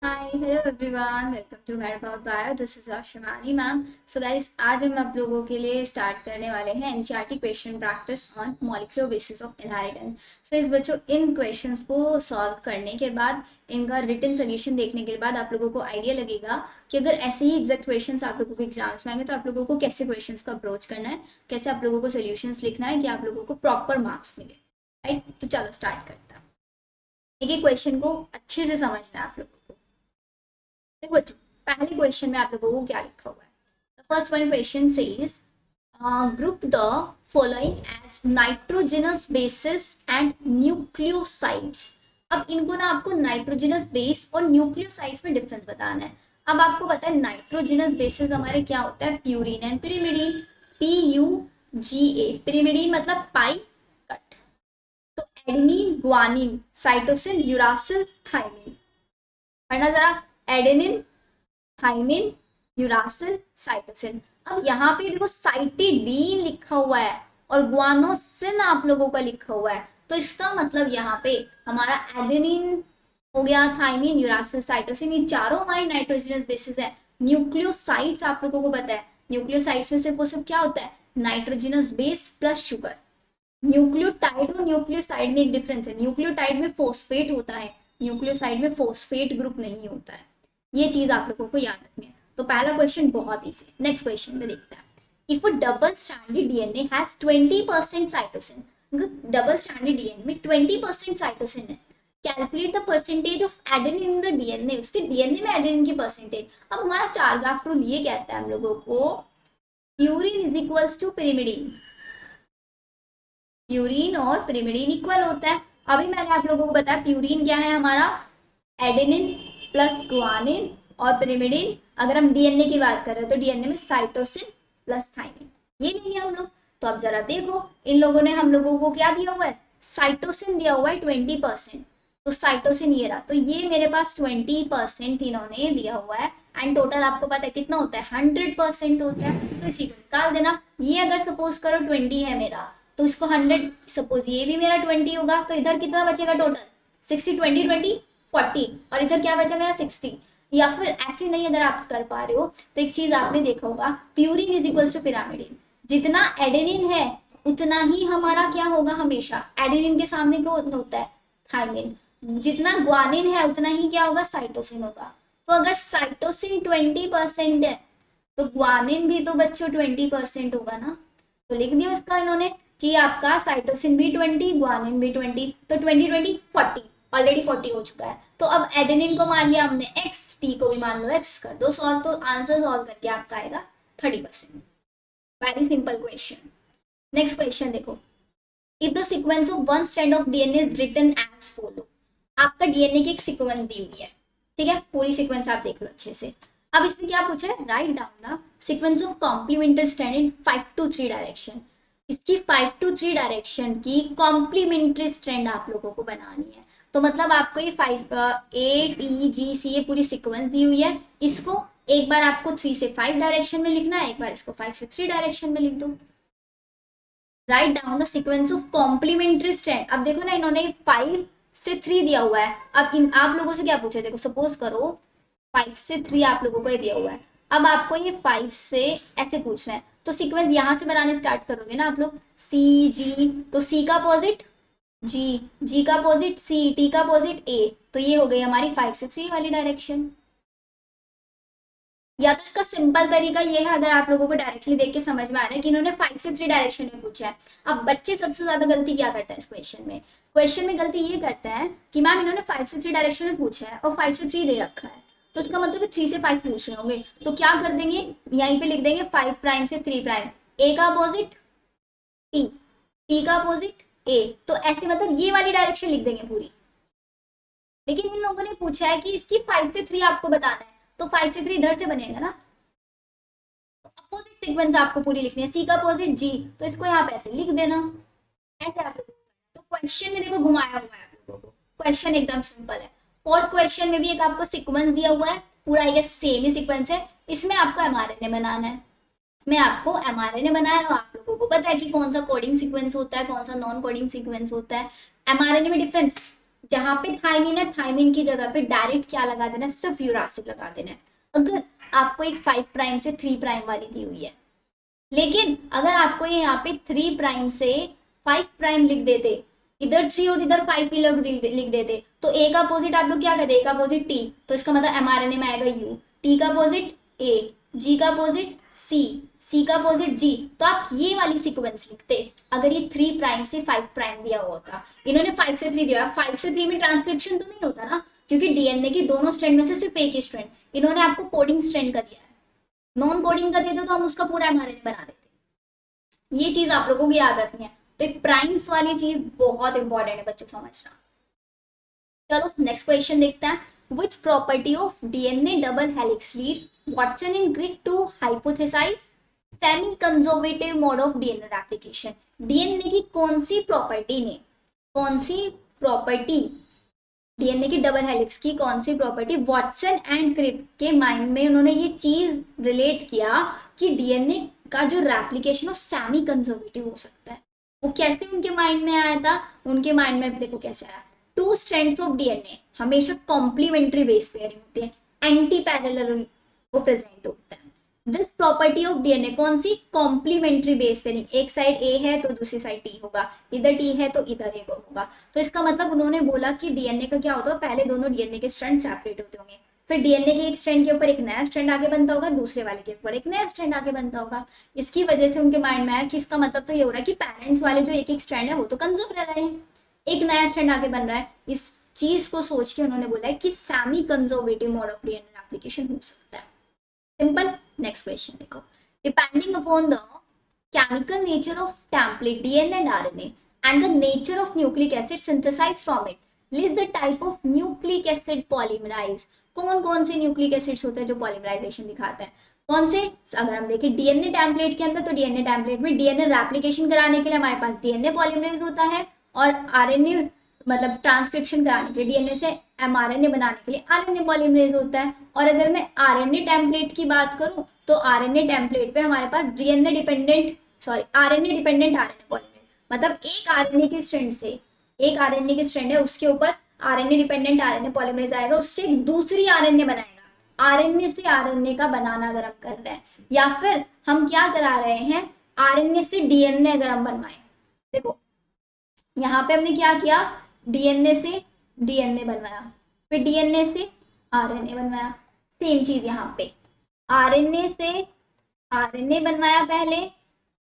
Hi hello everyone, welcome to made about bio. This is Aashmani ma'am. So guys, आज हम आप लोगों के लिए स्टार्ट करने वाले हैं NCERT question practice on molecular basis of inheritance. So इस बच्चों, इन क्वेश्चंस को सॉल्व करने के बाद, इनका रिटन सोल्यूशन देखने के बाद आप लोगों को आइडिया लगेगा कि अगर ऐसे ही एग्जैक्ट क्वेश्चंस आप लोगों को एग्जाम्स में आएंगे तो आप लोगों को कैसे क्वेश्चंस को अप्रोच करना है, कैसे आप लोगों को सोल्यूशंस लिखना है कि आप लोगों को प्रॉपर मार्क्स मिले। राइट, तो चलो स्टार्ट करते हैं। एक एक क्वेश्चन को अच्छे से समझना है आप लोगों को। देखो बच्चों, पहले क्वेश्चन में आप लोगों को क्या लिखा हुआ है। The first one question says group the following as nitrogenous bases and nucleosides. अब इनको ना आपको नाइट्रोजनस बेस और न्यूक्लियोसाइड्स में डिफरेंस बताना है। अब आपको पता है नाइट्रोजनस बेसिस हमारे क्या होता है, purine and pyrimidine. PUGA, pyrimidine मतलब पाई कट। तो adenine, guanine, cytosine, uracil, thymine. पढ़ना जरा, एडेनिन, थाइमिन, यूरासिल, साइटोसिन। अब यहाँ पे देखो साइटिडीन लिखा हुआ है और ग्वानोसिन आप लोगों का लिखा हुआ है, तो इसका मतलब यहाँ पे हमारा एडेनिन हो गया, थाइमिन, यूरासिल, साइटोसिन, ये चारों हमारी नाइट्रोजनस बेसिस है। न्यूक्लियोसाइड्स आप लोगों को पता है, न्यूक्लियोसाइड्स में सिर्फ वो सब क्या होता है, nitrogenous base plus sugar. Nucleotide और न्यूक्लियोसाइड में एक डिफरेंस है, न्यूक्लियोटाइड में फोस्फेट होता है, न्यूक्लियोसाइड में फोस्फेट ग्रुप नहीं होता है। ये चीज आप लोगों को याद रखनी है। तो पहला क्वेश्चन बहुत इजी है। नेक्स्ट क्वेश्चन में देखते हैं। If a double stranded DNA has 20% cytosine, double stranded DNA में 20% साइटोसिन है, calculate the percentage of adenine in the DNA, उसके डीएनए में एडेनिन की परसेंटेज। अब हमारा चार ग्राफ रूल ये कहता है हम लोगों को, purine is equals to pyrimidine, purine और पिरिमिडीन इक्वल होता है। अभी मैंने आप लोगों को बताया प्यूरिन क्या है हमारा, एडेनिन प्लस गुआनिन, और पिरिमिडीन अगर हम डीएनए की बात कर रहे हैं तो डीएनए में साइटोसिन प्लस थाइमिन, ये लेंगे हम लोग। तो अब जरा देखो, इन लोगों ने हम लोगों को क्या दिया हुआ है, साइटोसिन दिया हुआ है 20%। तो साइटोसिन ये रहा, तो ये मेरे पास 20% इन्होंने दिया हुआ है, एंड टोटल आपको पता है कितना होता है, 100% होता है। तो इसी को निकाल देना। ये अगर सपोज करो 20 है मेरा, तो इसको 100, सपोज ये भी मेरा 20 होगा, तो इधर कितना बचेगा टोटल, 60, 20, 20, 40, और इधर क्या बचा मेरा 60। या फिर ऐसे नहीं अगर आप कर पा रहे हो तो एक चीज आपने देखा होगा, purine is equals to pyrimidine. जितना एडेनिन है उतना ही हमारा क्या होगा, हमेशा एडेनिन के सामने क्या होता है, थाइमिन। जितना ग्वानिन है उतना ही क्या होगा, साइटोसिन होगा। तो अगर साइटोसिन 20% है तो ग्वानिन भी तो बच्चों 20% होगा ना। तो लिख दिया उसका इन्होंने कि आपका साइटोसिन भी 20, ग्वानिन भी 20, तो 20, 20, 40, ऑलरेडी 40 हो चुका है। तो अब एडेनिन को मान लिया हमने x, टी को भी मान लो x, कर दो सॉल्व, तो आंसर सॉल्व करके आपका आएगा 30%। Very simple question. Next question देखो, if the sequence of one strand of DNA is written as follow. आपका डीएनए की एक सीक्वेंस दी हुई है, ठीक है, पूरी सीक्वेंस आप देख लो अच्छे से। अब इसमें क्या पूछा है, write down the sequence of complementary strand in 5 to 3 direction. इसकी 5 to 3 डायरेक्शन की कॉम्प्लीमेंट्री स्ट्रैंड आप लोगों को बनानी है। तो मतलब आपको ये 5 A T G C ये पूरी सीक्वेंस दी हुई है, इसको एक बार आपको 3 से 5 डायरेक्शन में लिखना है, एक बार इसको 5 से 3 डायरेक्शन में लिख दो। Write down the sequence of complementary strand. अब देखो ना, इन्होंने 5 से 3 दिया हुआ है। अब इन आप लोगों से क्या पूछा, देखो सपोज करो 5 से 3 आप लोगों को ये दिया हुआ है। अब आपको ये 5 से ऐसे पूछना है, तो सीक्वेंस यहां से बनाने स्टार्ट करोगे ना आप लोग, C G, तो C का अपोजिट G, G का अपोजिट C, T का अपोजिट A। तो ये हो गई हमारी 5 से 3 वाली डायरेक्शन। या तो इसका सिंपल तरीका ये है, अगर आप लोगों को डायरेक्टली देख के समझ में आ रहा है कि इन्होंने 5 से 3 डायरेक्शन में पूछा है। अब बच्चे सबसे ज्यादा गलती क्या करते हैं इस क्वेश्चन में गलती ये करते हैं कि मैम इन्होंने 5 से 3 डायरेक्शन में पूछा है और 5 से 3 दे रखा है, तो इसका मतलब 3 से 5 पूछ रहे होंगे। तो क्या कर देंगे, यहीं पे लिख देंगे 5 प्राइम से 3 प्राइम, ए का अपोजिट टी, टी का अपोजिट ए, तो ऐसे मतलब ये वाली डायरेक्शन लिख देंगे पूरी। लेकिन इन लोगों ने पूछा है कि इसकी 5 से 3 आपको बताना है, तो 5 से 3 इधर से बनेगा ना, अपोजिट सीक्वेंस आपको पूरी लिखनी है, सी का अपोजिट जी, तो इसको यहाँ पे ऐसे लिख देना। ऐसे आप लोग, तो क्वेश्चन में देखो घुमाया हुआ है आप लोगों को, क्वेश्चन एकदम सिंपल है। फोर्थ क्वेश्चन में भी एक आपको सीक्वेंस दिया हुआ है, पूरा ये सेम ही सीक्वेंस है। इसमें आपको एमआरएनए बनाना है, इसमें आपको एमआरएनए बनाना है। और आप लोगों को पता है कि कौन सा कोडिंग सीक्वेंस होता है, कौन सा नॉन कोडिंग सीक्वेंस होता है। एमआरएनए में डिफरेंस जहां पे थाइमिन है, थाइमिन की जगह पे डायरेक्ट क्या लगा देना है, सिर्फ यूरासिल लगा देना है। अगर आपको एक 5 प्राइम से 3 प्राइम वाली दी हुई है, लेकिन अगर आपको यहाँ पे 3 प्राइम से 5 प्राइम लिख देते, इधर 3 और इधर 5 भी लिख देते, तो ए का अपोजिट आप लोग क्या करते, ए का अपोजिट टी, तो इसका मतलब एमआरएनए में आएगा यू, टी का अपोजिट ए, जी का अपोजिट सी, सी का अपोजिट जी। तो आप ये वाली सीक्वेंस लिखते अगर ये 3 प्राइम से 5 प्राइम दिया हुआ होता। इन्होंने 5 से 3 दिया, 5 से 3 में ट्रांसक्रिप्शन तो नहीं होता ना, क्योंकि डीएनए की दोनों स्ट्रैंड में से सिर्फ एक ही स्ट्रैंड, इन्होंने आपको कोडिंग स्ट्रैंड का दिया है, नॉन कोडिंग का दे दो तो हम उसका पूरा एमआरएनए बना देते। ये चीज आप लोगों को याद रखनी है। तो प्राइम्स वाली चीज बहुत इंपॉर्टेंट है बच्चों समझना। चलो नेक्स्ट क्वेश्चन देखते हैं। Which property of DNA double helix lead Watson in Crick to hypothesise semi conservative mode of DNA replication. DNA की कौन सी प्रॉपर्टी ने, कौन सी प्रॉपर्टी, डीएनए की डबल हेलिक्स की कौन सी प्रॉपर्टी वाटसन एंड क्रिक के माइंड में उन्होंने ये चीज रिलेट किया कि डीएनए का जो रेप्लिकेशन है सेमी कंजर्वेटिव हो सकता है। वो कैसे उनके माइंड में आया था, उनके माइंड में देखो कैसे आया। 2 स्ट्रैंड्स ऑफ डीएनए हमेशा कॉम्प्लीमेंट्री बेस पेयरिंग होती है, एंटी पैरेलल वो प्रेजेंट होता है। दिस प्रॉपर्टी ऑफ डीएनए कौन सी, कॉम्प्लीमेंट्री बेस पेयरिंग, एक साइड ए है तो दूसरी साइड टी होगा, इधर टी है तो इधर ए होगा। तो इसका मतलब उन्होंने बोला कि डीएनए का क्या होता है, पहले दोनों डीएनए के स्ट्रैंड सेपरेट होते होंगे, फिर डीएनए के एक स्ट्रैंड के ऊपर एक नया स्ट्रैंड आगे बनता होगा, दूसरे वाले के ऊपर एक नया स्ट्रैंड आगे बनता होगा। इसकी वजह से उनके माइंड में आया कि इसका मतलब तो ये हो रहा है कि पेरेंट्स वाले जो एक एक स्ट्रैंड है वो तो कंजर्व रह रहे हैं, एक नया स्ट्रैंड आगे बन रहा है। इस चीज को सोच के उन्होंने बोला है कि semi conservative mode of DNA application हो सकता है। सिंपल। नेक्स्ट क्वेश्चन देखो। Depending upon the chemical nature of template DNA and RNA and the nature of nucleic acid synthesized from it, list the type of nucleic acid polymerase। कौन कौन से nucleic acids होते हैं जो polymerisation दिखाते हैं, कौन से। अगर हम देखें डीएनए टेम्पलेट के अंदर, तो डीएनए टेम्पलेट में डीएनए रेप्लिकेशन कराने के लिए हमारे पास डीएनए पॉलीमरेज होता है, और आरएनए मतलब ट्रांसक्रिप्शन कराने के लिए डीएनए से एमआरएनए बनाने के लिए आरएनए पॉलीमरेज होता है। और अगर मैं आरएनए टेम्पलेट की बात करूं तो आरएनए टेम्पलेट पे हमारे पास DNA dependent RNA dependent RNA polymerase, मतलब एक आरएनए के स्ट्रैंड से, एक आरएनए के स्ट्रैंड है उसके ऊपर आरएनए डिपेंडेंट आरएनए पॉलीमरेज आएगा, उससे दूसरी आरएनए बनाएगा। आरएनए से आरएनए का बनाना अगर हम कर रहे हैं, या फिर हम क्या करा रहे हैं, आरएनए से डीएनए अगर हम बनवाएं, देखो यहाँ पे हमने क्या किया, डीएनए से डीएनए बनवाया, फिर डीएनए से आरएनए बनवाया। सेम चीज यहाँ पे आरएनए से आरएनए बनवाया पहले,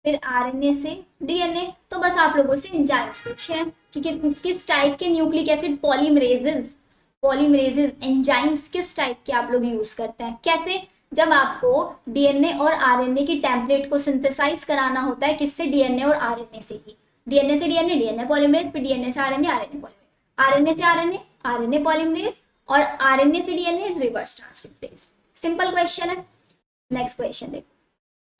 फिर आरएनए से डीएनए। तो बस आप लोगों से एंजाइम्स पूछे हैं कि किस टाइप के न्यूक्लिक एसिड पॉलीमरेजेस एंजाइम्स किस टाइप के आप लोग यूज करते हैं। कैसे, जब आपको डीएनए और आरएनए की टेम्पलेट को सिंथेसाइज कराना होता है, किससे, डीएनए और आरएनए से ही। डीएनए से डीएनए, डीएनए पॉलीमरेज, फिर डीएनए से आरएनए, आरएनए पॉलीमरेज, आरएनए से आरएनए, आरएनए पॉलीमरेज, और आरएनए से DNA reverse transcriptase. Simple question है। नेक्स्ट क्वेश्चन देखो।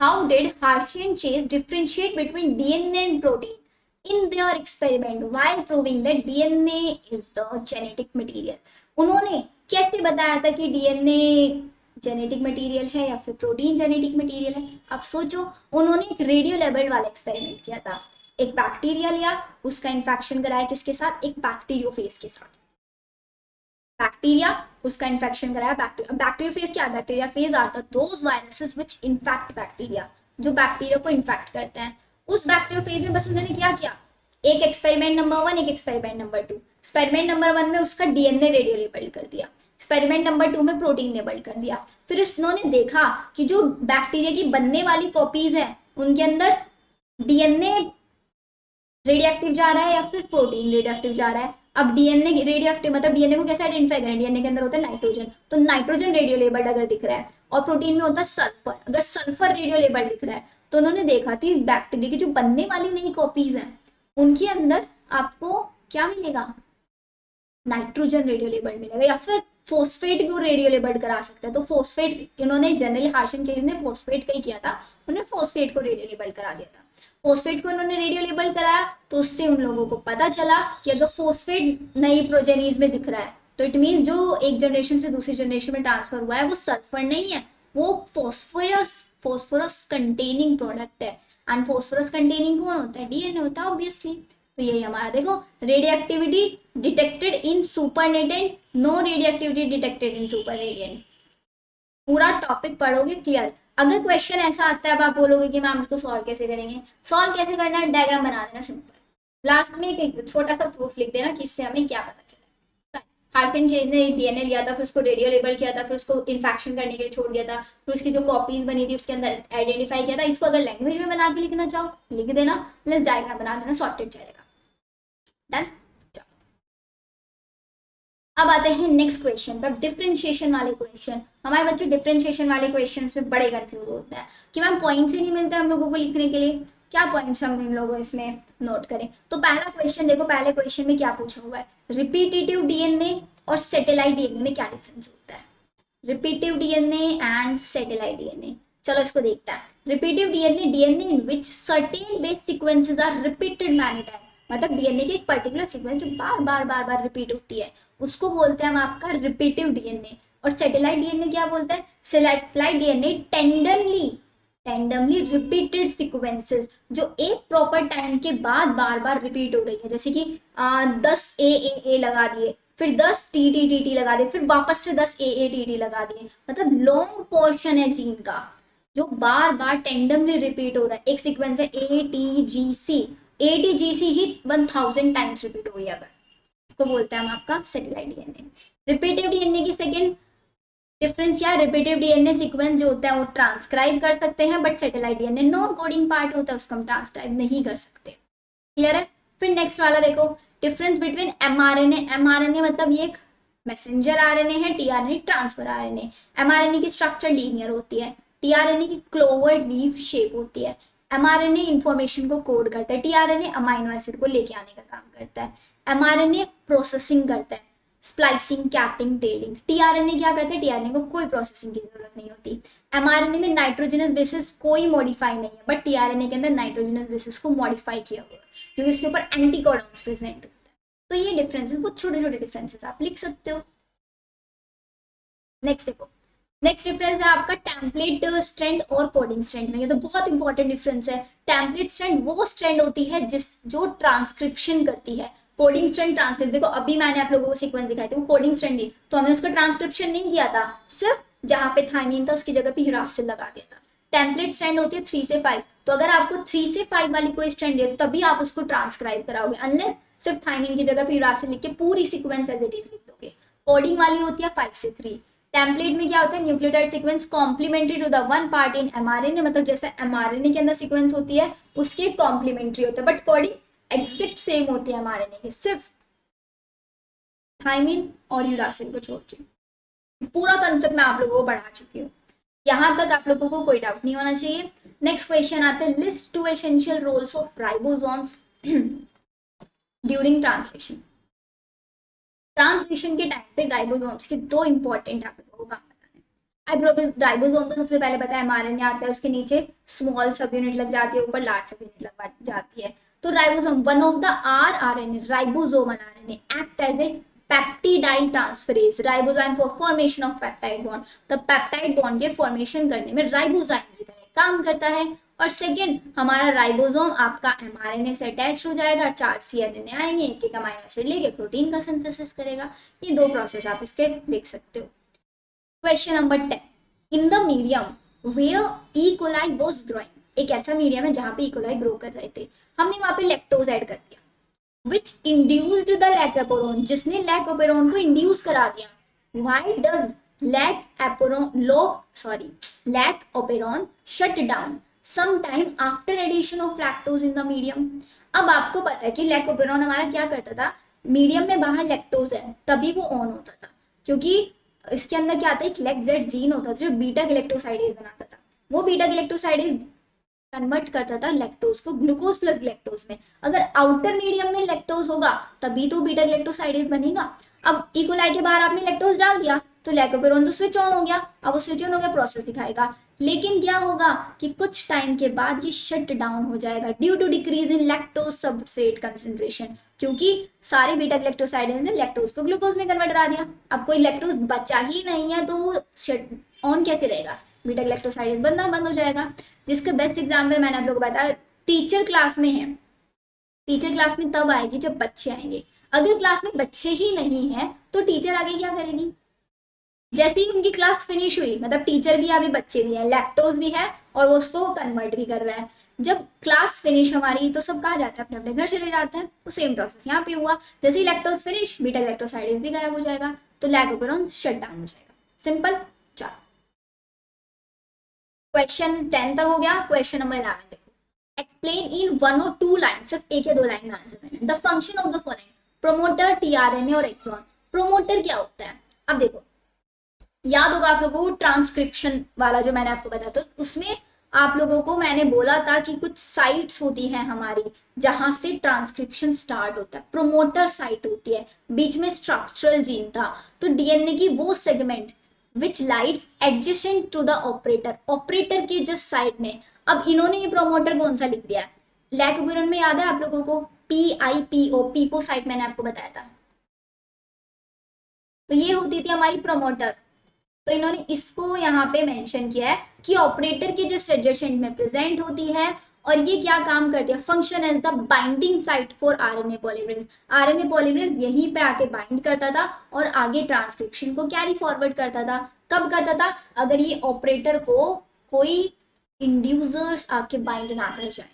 How did Hershey and Chase differentiate between DNA and protein in their experiment while proving that DNA is the genetic material? उन्होंने कैसे बताया था कि DNA genetic material है या फिर प्रोटीन जेनेटिक मटेरियल है। अब सोचो, उन्होंने एक रेडियो लेबल वाला एक्सपेरिमेंट किया था। एक बैक्टीरिया लिया, उसका इन्फेक्शन कराया किसके साथ, एक बैक्टीरियोफेज के साथ। बैक्टीरिया, उसका इन्फेक्शन कराया बैक्टीरियोफेज क्या, bacteria phage are the those viruses which infect bacteria, जो बैक्टीरिया को इन्फेक्ट करते हैं। उस बैक्टीरियोफेज में बस उन्होंने क्या किया, एक एक्सपेरिमेंट नंबर 1, एक एक्सपेरिमेंट नंबर 2। एक्सपेरिमेंट नंबर 1 में उसका डीएनए रेडियो लेबल कर दिया, एक्सपेरिमेंट नंबर 2 में प्रोटीन लेबल कर दिया। फिर उन्होंने देखा कि जो बैक्टीरिया की बनने वाली कॉपीज है उनके अंदर डीएनए रेडियोएक्टिव जा रहा है या फिर प्रोटीन रेडियोएक्टिव जा रहा है। अब डीएनए रेडियोएक्टिव मतलब डीएनए को कैसे आइडेंटिफाई करें, डीएनए के अंदर होता है नाइट्रोजन, तो नाइट्रोजन रेडियो लेबल्ड अगर दिख रहा है, और प्रोटीन में होता है सल्फर, अगर सल्फर रेडियो लेबल्ड दिख रहा है, तो उन्होंने देखा कि बैक्टीरिया की जो बनने वाली नई कॉपीज हैं उनके अंदर आपको क्या मिलेगा, नाइट्रोजन रेडियो लेबल्ड मिलेगा, या फिर फोस्फेट भी वो रेडियो लेबल्ड करा सकता है। तो फोस्फेट इन्होंने जनरली हार्शन चेज ने फोस्फेट का ही किया था, उन्होंने फोस्फेट को रेडियो लेबल करा दिया था। फोस्फेट को इन्होंने रेडियो लेबल कराया तो उससे उन लोगों को पता चला कि अगर फोस्फेट नई प्रोजेनीज में दिख रहा है तो इट मीन जो एक जनरेशन से दूसरी जनरेशन में ट्रांसफर हुआ है वो सल्फर नहीं है, वो फोस्फोरस कंटेनिंग प्रोडक्ट है। एंड फोस्फोरस कंटेनिंग कौन होता है, डीएनए होता है ऑब्वियसली। तो यही हमारा देखो, radioactivity detected in supernatant, no radioactivity detected in supernatant. पूरा टॉपिक पढ़ोगे क्लियर। अगर क्वेश्चन ऐसा आता है अब आप बोलोगे कि मैम इसको सॉल्व कैसे करेंगे, सॉल्व कैसे करना है, डायग्राम बना देना सिंपल, लास्ट में एक छोटा सा प्रूफ लिख देना कि इससे हमें क्या पता चला। हार्टन चेज ने डीएनए लिया था, फिर उसको रेडियो लेबल किया था, फिर उसको इन्फेक्शन करने के लिए छोड़ दिया था, फिर उसकी जो कॉपीज बनी थी उसके अंदर आइडेंटिफाई किया था। इसको अगर लैंग्वेज में बना के लिखना चाहो लिख देना, प्लस डायग्राम बना देना, सॉर्टेड जाएगा। डन। अब आते हैं नेक्स्ट क्वेश्चन पर, डिफरेंशिएशन वाले क्वेश्चन। हमारे बच्चे डिफरेंशिएशन वाले क्वेश्चंस में बड़े कंफ्यूज होते हैं कि मैम पॉइंट्स ही नहीं मिलते हम लोगों को लिखने के लिए, क्या पॉइंट्स हम इन लोगों इसमें नोट करें। तो पहला क्वेश्चन देखो, पहले क्वेश्चन में क्या पूछा हुआ है, रिपीटेटिव डीएनए और सैटेलाइट डीएनए में क्या डिफरेंस होता है। Repetitive DNA and satellite DNA, चलो इसको देखते हैं। Repetitive DNA, DNA in which certain base sequences are repeated many time, मतलब डीएनए की एक पर्टिकुलर सीक्वेंस जो बार बार बार बार रिपीट होती है उसको बोलते हैं हम आपका रिपीटिव डीएनए। और सैटेलाइट डीएनए क्या बोलते हैं, satellite DNA tandemly repeated sequences जो एक प्रॉपर टाइम के बाद बार बार रिपीट हो रही है, जैसे कि 10 ए लगा दिए, फिर 10 टी लगा दिए, फिर वापस से 10 टी लगा दिए, मतलब लॉन्ग पोर्शन है जीन का जो बार बार टेंडमली रिपीट हो रहा है। एक सीक्वेंस है ATGC ही 1000 टाइम्स रिपीट हो रही है, अगर इसको बोलते हैं हम आपका सैटेलाइट डीएनए। रिपीटिव डीएनए की सेकेंड डिफरेंस क्या है, रिपीटिव डीएनए सीक्वेंस जो होता है वो ट्रांसक्राइब कर सकते हैं, but satellite DNA non coding part होता है उसको हम ट्रांसक्राइब नहीं कर सकते। क्लियर है। फिर नेक्स्ट वाला देखो, डिफरेंस बिटवीन एमआरएनए। एमआरएनए मतलब ये एक मैसेंजर आरएनए है, टीआरएनए ट्रांसफर आरएनए। एमआरएनए की स्ट्रक्चर लीनियर होती है, टीआरएनए की क्लोवर लीफ शेप होती है। एमआरएनए इंफॉर्मेशन को कोड करता है, टीआरएनए अमाइनो एसिड को लेके आने का काम करता है। एमआरएनए प्रोसेसिंग करता है, स्प्लाइसिंग, कैपिंग, टेलिंग। टीआरएनए क्या करते हैं, टीआरएनए को कोई प्रोसेसिंग की जरूरत नहीं होती। एमआरएनए में नाइट्रोजनस बेसिस कोई मॉडिफाई नहीं है, बट टीआरएनए के अंदर नाइट्रोजनस बेसिस को मॉडिफाई किया हुआ है क्योंकि उसके ऊपर एंटीकोडॉन्स प्रेजेंट होता है। तो ये डिफरेंसेस, बहुत छोटे छोटे डिफरेंसेस आप लिख सकते हो। नेक्स्ट देखो, नेक्स्ट डिफरेंस है आपका टेम्पलेट स्ट्रैंड और कोडिंग स्ट्रैंड में। ये तो बहुत इंपॉर्टेंट डिफरेंस है। टेम्पलेट स्ट्रैंड वो स्ट्रैंड होती है जो ट्रांसक्रिप्शन करती है, कोडिंग स्ट्रैंड ट्रांसलेट। देखो अभी मैंने आप लोगों को सीक्वेंस दिखाई थी, वो कोडिंग स्ट्रैंड थी, तो हमने उसका ट्रांसक्रिप्शन नहीं किया था, सिर्फ जहां पे थाइमीन था उसकी जगह पे यूरासिल लगा दिया था। टेम्पलेट स्ट्रैंड होती है 3 से 5, तो अगर आपको 3 से 5 वाली कोई स्ट्रैंड है तभी आप उसको ट्रांसक्राइब कराओगे, अनलेस सिर्फ थाइमीन की जगह पे यूरासिल लिख के पूरी सीक्वेंस एज इट इज लिख दोगे। कोडिंग वाली होती है 5 से 3। टेम्पलेट में क्या होता है, nucleotide sequence complementary to the one part in mRNA, मतलब जैसे एमआरएनए के अंदर सीक्वेंस होती है उसके कॉम्प्लीमेंट्री होता है, बट कोडिंग एग्जैक्ट सेम होती है एमआरएनए के, सिर्फ थाइमिन और यूरासिल को छोड़ के। पूरा कंसेप्ट मैं आप लोगों को बढ़ा चुकी हूँ, यहां तक आप लोगों को कोई डाउट नहीं होना चाहिए। नेक्स्ट क्वेश्चन आता है, list 2 essential roles of ribosomes during translation. Translation के टाइम पे राइबोसोम्स के 2 इंपॉर्टेंट आप लोगों को काम बताना है। राइबोसोम तो सबसे पहले पता है एमआरएनए आता है, उसके नीचे स्मॉल सब यूनिट लग जाती है, ऊपर लार्ज सब यूनिट लग जाती है। तो ribosome, one of the RNA, ribosomal RNA act as a peptidyl transferase ribozyme for formation of peptide bond. तो पेप्टाइड बॉन्ड के फॉर्मेशन करने में राइबोजाइम की तरह काम करता है। और सेकेंड, हमारा राइबोसोम आपका एमआरएनए से अटैच हो जाएगा, 4 टीआरएनए आएंगे, एक एक अमाइनो एसिड लेके प्रोटीन का सिंथेसिस करेगा। ये 2 प्रोसेस आप इसके देख सकते हो। Question number 10, in the medium where E coli was growing, एक ऐसा मीडियम है जहां पे ई कोलाई ग्रो कर रहे थे, हमने वहां पे लैक्टोज ऐड कर दिया, which induced the lactoperon, जिसने लैकोपेरोन को इंड्यूस करा दिया। why does lactoperon shut down sometime after addition of lactose in the medium। अब आपको पता है कि लैकोपेरोन हमारा क्या करता था, मीडियम में बाहर लैक्टोज है तभी वो ऑन होता था, क्योंकि इसके अंदर क्या आता है, एक लेक्जेड जीन होता था जो बीटा गैलेक्टोसाइडेज बनाता था। वो बीटा गैलेक्टोसाइडेज कन्वर्ट करता था लैक्टोज को ग्लूकोज प्लस गैलेक्टोज में। अगर आउटर मीडियम में लैक्टोज होगा तभी तो बीटा गैलेक्टोसाइडेज बनेगा। अब ई कोलाई के बाहर आपने लैक्टोज डाल दिया तो लैकोपेरोन तो स्विच ऑन हो गया, अब वो स्विच ऑन हो गया प्रोसेस दिखाएगा, लेकिन क्या होगा कि कुछ टाइम के बाद ये शट डाउन हो जाएगा due to decrease in lactose substrate concentration, क्योंकि सारे बीटा गैलेक्टोसाइडेज ने लैक्टोज को ग्लूकोज में कन्वर्ट करा दिया। अब कोई लैक्टोज बचा ही नहीं है तो शट ऑन कैसे रहेगा, बीटा गैलेक्टोसाइडेज बनना बंद हो जाएगा। जिसका बेस्ट एग्जाम्पल मैंने आप लोगों को बताया, टीचर क्लास में है, टीचर क्लास में तब आएगी जब बच्चे आएंगे। अगर क्लास में बच्चे ही नहीं है तो टीचर आगे क्या करेगी? जैसे ही उनकी क्लास फिनिश हुई, मतलब टीचर भी है अभी बच्चे भी है, लैक्टोज भी है और वो उसको कन्वर्ट भी कर रहा है। जब क्लास फिनिश हमारी तो सब कहाँ जाता है? अपने अपने घर चले जाते हैं। तो सेम प्रोसेस यहाँ पे हुआ, जैसे ही लैक्टोज फिनिश बीटा लैक्टोसाइडेज भी गायब हो जाएगा, तो लैक्टोपेरोन शट डाउन हो जाएगा। सिंपल। चलो क्वेश्चन 10 तक हो गया। क्वेश्चन नंबर 11 देखो, एक्सप्लेन इन 1 और 2 लाइन, सिर्फ एक या दो लाइन में आंसर करना। The function of the following, promoter, tRNA और एक्सॉन। प्रोमोटर क्या होता है? अब देखो, याद होगा आप लोगों को ट्रांसक्रिप्शन वाला जो मैंने आपको बताया था, उसमें आप लोगों को मैंने बोला था कि कुछ साइट्स होती हैं हमारी जहां से ट्रांसक्रिप्शन स्टार्ट होता है। प्रोमोटर साइट होती है, बीच में स्ट्रक्चरल जीन था। तो डीएनए की वो segment which lies adjacent to the operator, operator के जस्ट साइड में। अब इन्होंने ये प्रोमोटर कौन सा लिख दिया है? लैक्टोपेरोन में याद है आप लोगों को? PIPO, पीपो साइट मैंने आपको बताया था। तो ये होती थी हमारी प्रोमोटर। तो इन्होंने इसको यहाँ पे मेंशन किया है कि ऑपरेटर के जस्ट एडजेसेंट में प्रेजेंट होती है और ये क्या काम करती है? Function as the binding site for RNA polymerase. RNA polymerase यहीं पे आके बाइंड करता था और आगे ट्रांसक्रिप्शन को कैरी फॉरवर्ड करता था। कब करता था? अगर ये ऑपरेटर को कोई इंड्यूसर्स आके बाइंड ना कर जाए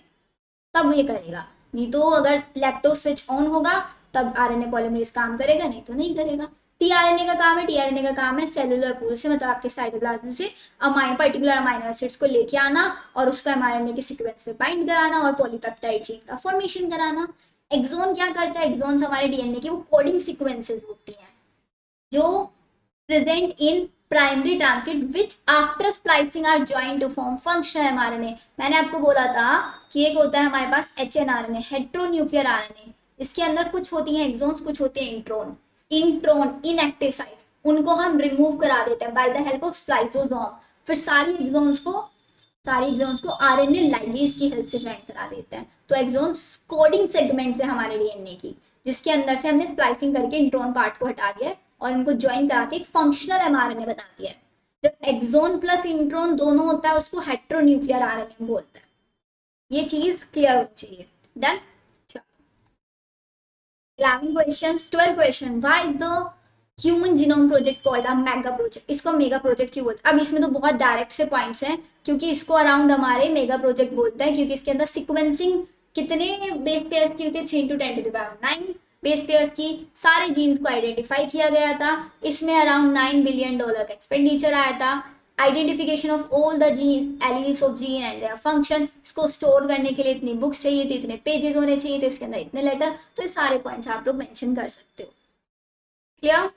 तब ये करेगा, नहीं तो अगर लैक्टोज स्विच ऑन होगा तब आरएनए पॉलीमरेज काम करेगा, नहीं तो नहीं करेगा। टीआरएनए का काम है, टीआरएनए का काम है सेलुलर पूल से, मतलब आपके साइटोप्लाज्म से पर्टिकुलर अमाइनो एसिड्स को लेके आना और उसको एमआरएनए के सीक्वेंस में बाइंड कराना और पॉलीपेप्टाइड चेन का फॉर्मेशन कराना। एक्सोन क्या करता है? एक्सोन्स हमारे डीएनए की वो कोडिंग सीक्वेंसेस होती हैं जो present in primary transcript which after splicing are joined to form functional mRNA. मैंने आपको बोला था कि एक होता है हमारे पास HNRNA, हेट्रोन्यूक्लियर आरएनए। इसके अंदर कुछ होती हैं एक्सोन्स, कुछ होते हैं इंट्रोन। इंट्रोन इनएक्टिव साइट्स, उनको हम रिमूव करा देते हैं by the help of spliceosome. फिर सारी एक्सोन्स को आरएनए लाइगेज की हेल्प से ज्वाइन करा देते हैं। तो एक्सोन्स कोडिंग सेगमेंट्स है हमारे डीएनए की, जिसके अंदर से हमने स्प्लाइसिंग करके इंट्रोन पार्ट को हटा दिया और इनको ज्वाइन करा के एक फंक्शनल एमआरएनए बना दिया है। जब एक्सोन प्लस इंट्रोन दोनों होता है उसको हेट्रोन्यूक्लियर आरएनए बोलते हैं। ये चीज क्लियर होनी चाहिए। Done. 11 questions. 12 question, why is the human genome project called a mega project? इसको मेगा प्रोजेक्ट क्यों बोलते हैं? अब इसमें तो बहुत डायरेक्ट से पॉइंट्स हैं, क्योंकि इसको अराउंड हमारे मेगा प्रोजेक्ट बोलते हैं, क्योंकि इसके अंदर सीक्वेंसिंग कितने बेस पेयर्स की होती है? 3 × 10⁹ बेस पेयर्स की। सारे जीन्स को आइडेंटिफाई किया गया था। इसमें अराउंड $9 बिलियन का एक्सपेंडिचर आया था। Identification of all the gene alleles of gene and their function. इसको स्टोर करने के लिए इतनी बुक्स चाहिए थी, इतने पेजेस होने चाहिए थे, उसके अंदर इतने लेटर। तो ये सारे पॉइंट्स आप लोग मेंशन कर सकते हो। क्लियर?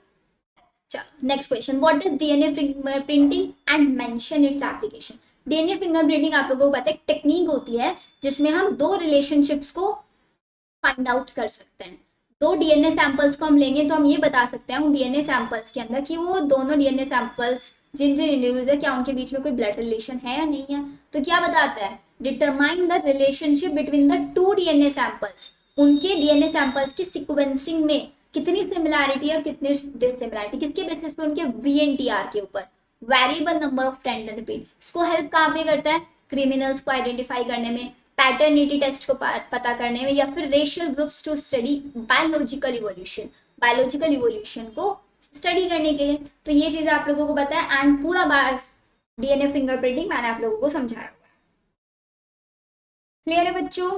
चलो next question, what is DNA fingerprinting and mention its application? DNA fingerprinting आप लोगों को पता है टेक्निक होती है जिसमें हम दो रिलेशनशिप्स को फाइंड आउट कर सकते हैं। दो डीएनए सैंपल्स को हम लेंगे तो हम ये बता सकते हैं उन डीएनए सैंपल्स के अंदर कि वो दोनों डीएनए सैंपल्स जिन जिन इंडिविजुअल है क्या उनके बीच में कोई ब्लड रिलेशन है या नहीं है। तो क्या बताता है? Determine the relationship between the 2 DNA samples. उनके डीएनए सैंपल्स की सीक्वेंसिंग में कितनी सिमिलैरिटी और कितनी डिससिमिलैरिटी, किसके बेसिस पे? उनके VNTR के ऊपर, variable number of tender repeat. इसको हेल्प कहाँ पे करता है? क्रिमिनल्स को आइडेंटिफाई करने में, पैटर्निटी टेस्ट को पता करने में, या फिर racial groups to study biological evolution, biological evolution को स्टडी करने के लिए। तो ये चीज आप लोगों को पता है एंड पूरा डीएनए फिंगरप्रिंटिंग मैंने आप लोगों को समझाया हुआ है। क्लियर है बच्चों?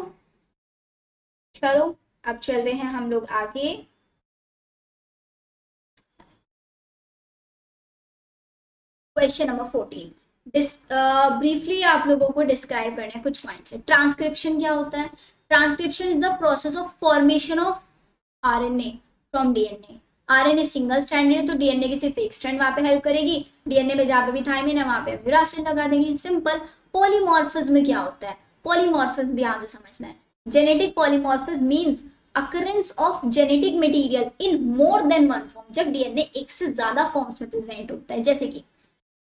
चलो अब चलते हैं हम लोग आगे। Question number 14। ब्रीफली आप लोगों को डिस्क्राइब करने हैं कुछ पॉइंट्स। ट्रांसक्रिप्शन क्या होता है? Transcription is the process of formation of RNA from DNA. RNA single strand है तो डीएनए की सिर्फ एक स्ट्रैंड वहां पे हेल्प करेगी। डीएनए पे जहाँ पे भी थाइमिन है वहां पे यूरासिल लगा देंगे, सिंपल। पॉलीमॉर्फिज्म क्या होता है? पॉलीमॉर्फिज्म ध्यान से समझना है। Genetic polymorphism means occurrence of genetic material in more than one form. जब डीएनए एक से ज्यादा फॉर्म्स में प्रेजेंट होता है, जैसे कि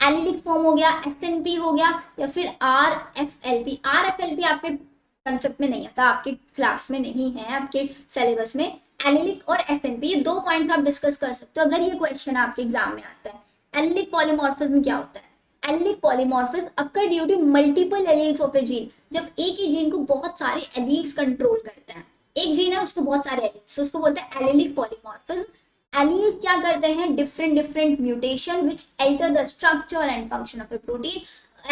एलिलिक फॉर्म हो गया, SNP हो गया, या फिर RFLP। RFLP आपके कंसेप्ट में नहीं आता, आपके क्लास में नहीं है, आपके सिलेबस में। एलिलिक और SNP ये दो पॉइंट्स आप डिस्कस कर सकते हो अगर ये क्वेश्चन आपके एग्जाम में आता है। एलिलिक पॉलीमॉर्फिज्म क्या होता है? Allelic polymorphism occur due to multiple alleles of a gene. जब एक ही जीन को बहुत सारे एलील्स कंट्रोल करते हैं, एक जीन है उसको बहुत सारे एलील्स, उसको बोलते हैं एलिलिक पॉलीमॉर्फिज्म। एलील्स क्या करते हैं, different different mutation which alter the structure and function of A protein.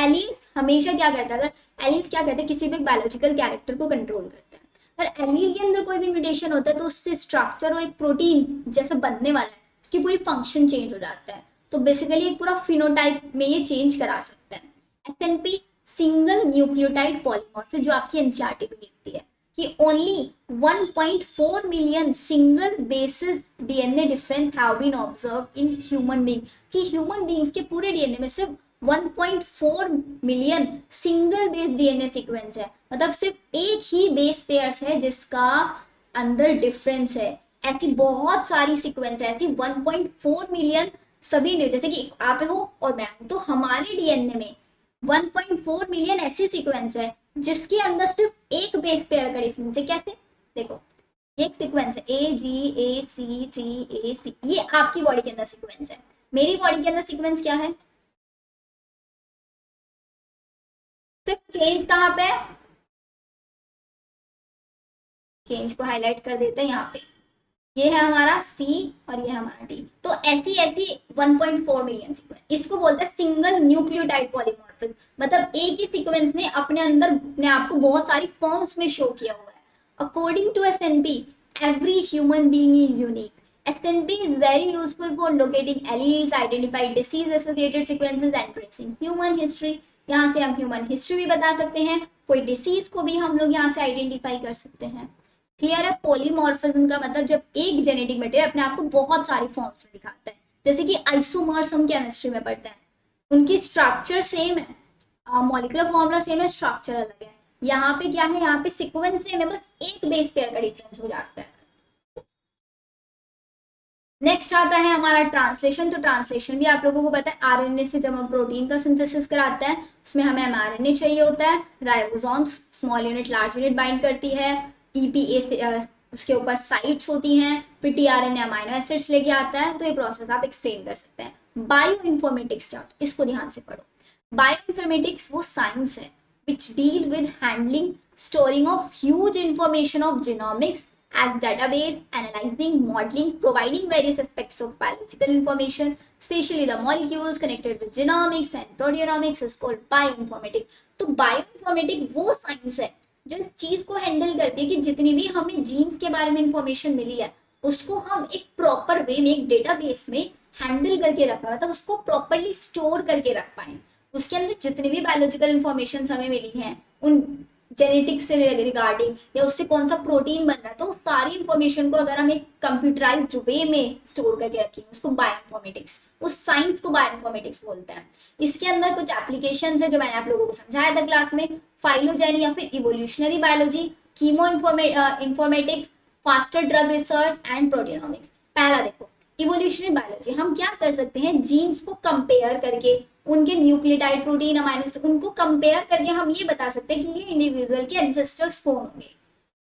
Alleles हमेशा क्या करता है, अगर एलील्स क्या करते हैं किसी भी बायोलॉजिकल कैरेक्टर को कंट्रोल करते हैं। अगर एलील के अंदर कोई भी म्यूटेशन होता है तो उससे स्ट्रक्चर और एक प्रोटीन जैसा बनने वाला है उसकी पूरी फंक्शन चेंज हो जाता है। तो बेसिकली एक पूरा फिनोटाइप में ये चेंज करा सकते हैं। एसएनपी सिंगल न्यूक्लियोटाइड पॉलीमॉर्फिज्म, जो आपकी एनसीईआरटी में लिखती है कि only 1.4 million single bases DNA difference have been observed in human being, कि ह्यूमन बीइंग्स के पूरे डीएनए में सिर्फ 1.4 million single base DNA sequence है, मतलब सिर्फ एक ही बेस पेयर्स है जिसका अंदर डिफरेंस है। ऐसी बहुत सारी सीक्वेंस है, ऐसी 1.4 मिलियन सभी, जैसे कि आप हो और मैं हूं, तो हमारे डीएनए में 1.4 मिलियन ऐसी सीक्वेंस है जिसके अंदर सिर्फ एक बेस पेयर का डिफरेंस है। कैसे, देखो एक सीक्वेंस है AGACTAC, ये आपकी बॉडी के अंदर सीक्वेंस है, मेरी बॉडी के अंदर सीक्वेंस क्या है, सिर्फ चेंज कहाँ पे है, चेंज को हाईलाइट कर देते हैं यहाँ पे, ये है हमारा C और ये है हमारा T। तो ऐसी ऐसी 1.4 मिलियन सीक्वेंस, इसको बोलते हैं सिंगल न्यूक्लियोटाइड पॉलीमॉर्फिज्म, मतलब एक ही सीक्वेंस ने अपने अंदर अपने आप को बहुत सारी फॉर्म्स में शो किया हुआ है। According to SNP every human being is unique. SNP is very useful for locating alleles, identify disease associated sequences and tracing human history। यहाँ से हम ह्यूमन हिस्ट्री भी बता सकते हैं, कोई डिसीज को भी हम लोग यहाँ से आइडेंटिफाई कर सकते हैं। क्लियर है। पॉलीमॉर्फिज्म का मतलब जब एक जेनेटिक मटेरियल अपने आप को बहुत सारी फॉर्म्स में दिखाता है, जैसे कि आइसोमर्स हम केमिस्ट्री में पढ़ते हैं, उनकी स्ट्रक्चर सेम है, मॉलिक्यूलर फॉर्मूला सेम है, स्ट्रक्चर अलग है। यहाँ पे क्या है, यहाँ पे सीक्वेंस सेम है, बस एक बेस पेयर का डिफरेंस हो जाता है। नेक्स्ट आता है हमारा ट्रांसलेशन। तो ट्रांसलेशन भी आप लोगों को पता है, आरएनए से जब हम प्रोटीन का सिंथेसिस कराते हैं उसमें हमें एमआरएनए चाहिए होता है, ribosomes small unit large unit bind करती है, ईपीए से उसके ऊपर साइट्स होती हैं, फिर टीआरएनए अमाइनो एसिड्स लेके आता है। तो ये प्रोसेस आप एक्सप्लेन कर सकते हैं। बायो इन्फॉर्मेटिक्स क्या होता है, इसको ध्यान से पढ़ो। बायो इन्फॉर्मेटिक्स वो साइंस है which deal with handling storing of huge information of genomics as database, analyzing, modeling, providing various aspects of biological information, especially the molecules connected with genomics and proteomics is called bioinformatics। तो bioinformatics वो science है जो इस चीज को handle करती है कि जितनी भी हमें जीन्स के बारे में इंफॉर्मेशन मिली है उसको हम एक प्रॉपर वे में एक डेटाबेस में हैंडल करके रख पाए, मतलब उसको प्रॉपरली स्टोर करके रख पाए। उसके अंदर जितनी भी बायोलॉजिकल इंफॉर्मेशन हमें मिली हैं उन जेनेटिक्स से रिगार्डिंग या उससे कौन सा प्रोटीन बन रहा है, तो उस सारी इंफॉर्मेशन को अगर हम एक कंप्यूटराइज्ड वे में स्टोर करके रखेंगे उसको बायोइन्फॉर्मेटिक्स, उस साइंस को बायोइन्फॉर्मेटिक्स बोलते हैं। इसके अंदर कुछ एप्लीकेशंस है जो मैंने आप लोगों को समझाया था क्लास में, फाइलोजेनी या फिर evolutionary biology, chemo informatics, faster drug research and proteinomics. पहला देखो इवोल्यूशनरी बायोलॉजी, हम क्या कर सकते हैं, जीन्स को कंपेयर करके उनके न्यूक्लियोटाइड प्रोटीन अमाइनो एसिड उनको कंपेयर करके हम ये बता सकते हैं कि ये इंडिविजुअल के एंसेस्टर्स कौन होंगे,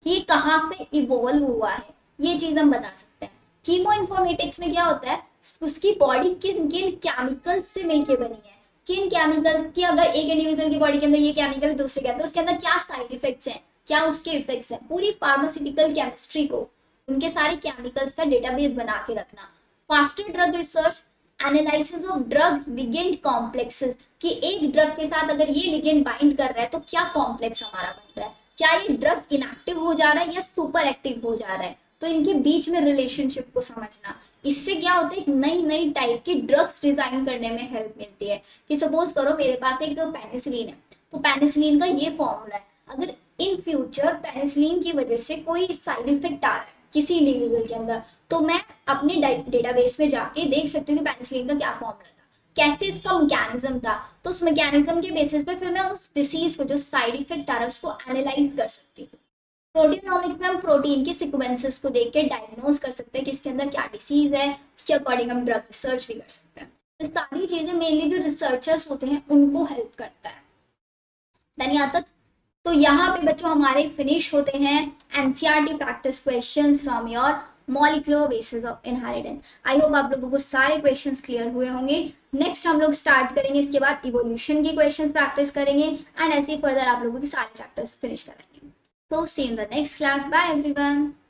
कि ये कहाँ से इवॉल्व हुआ है, ये चीज हम बता सकते हैं। कीमो इन्फॉर्मेटिक्स में क्या होता है, उसकी बॉडी किन किन केमिकल्स से मिलके बनी है, किन केमिकल्स की, अगर एक इंडिविजुअल की बॉडी के अंदर ये केमिकल दूसरे के अंदर, उसके अंदर क्या साइड इफेक्ट्स हैं, क्या उसके इफेक्ट्स हैं, पूरी फार्मास्यूटिकल केमिस्ट्री को उनके सारे केमिकल्स का डेटाबेस बना के रखना। Faster drug research, analysis of drug ligand complexes, कि एक ड्रग के साथ अगर ये लिगेंड बाइंड कर रहा है तो क्या कॉम्प्लेक्स हमारा बन रहा है, क्या ये ड्रग इनएक्टिव हो जा रहा है या सुपर एक्टिव हो जा रहा है, तो इनके बीच में रिलेशनशिप को समझना। इससे क्या होता है, नई नई टाइप की ड्रग्स डिजाइन करने में हेल्प मिलती है। कि सपोज करो मेरे पास एक पेनिसिलिन है, तो पेनिसिलिन का ये फॉर्मूला है, अगर इन फ्यूचर पेनिसिलिन की वजह से कोई साइड इफेक्ट आ रहा है किसी इंडिविजुअल के अंदर, तो मैं अपने डेटाबेस में जाके देख सकती हूँ कि पेनिसिलिन का क्या फॉर्मूला था, कैसे इसका मैकेनिज्म था, तो उस मैकेनिज्म के बेसिस पे फिर मैं उस डिसीज को जो साइड इफेक्ट आ रहा है उसको एनालाइज कर सकती हूँ। प्रोटीनोमिक्स में हम प्रोटीन के सीक्वेंसेस को देख के डायग्नोज कर सकते हैं कि इसके अंदर क्या डिसीज है, उसके अकॉर्डिंग हम ड्रग रिसर्च भी कर सकते हैं। तो सारी चीजें मेनली जो रिसर्चर्स होते हैं उनको हेल्प करता है। देन यहाँ तक तो यहाँ पे बच्चों हमारे फिनिश होते हैं NCERT practice questions from your molecular basis of inheritance. I hope आप लोगों को सारे क्वेश्चंस क्लियर हुए होंगे। नेक्स्ट हम लोग स्टार्ट करेंगे, इसके बाद इवोल्यूशन के क्वेश्चंस प्रैक्टिस करेंगे एंड ऐसे ही फर्दर आप लोगों के सारे चैप्टर्स फिनिश करेंगे। So see you in the next class. Bye everyone.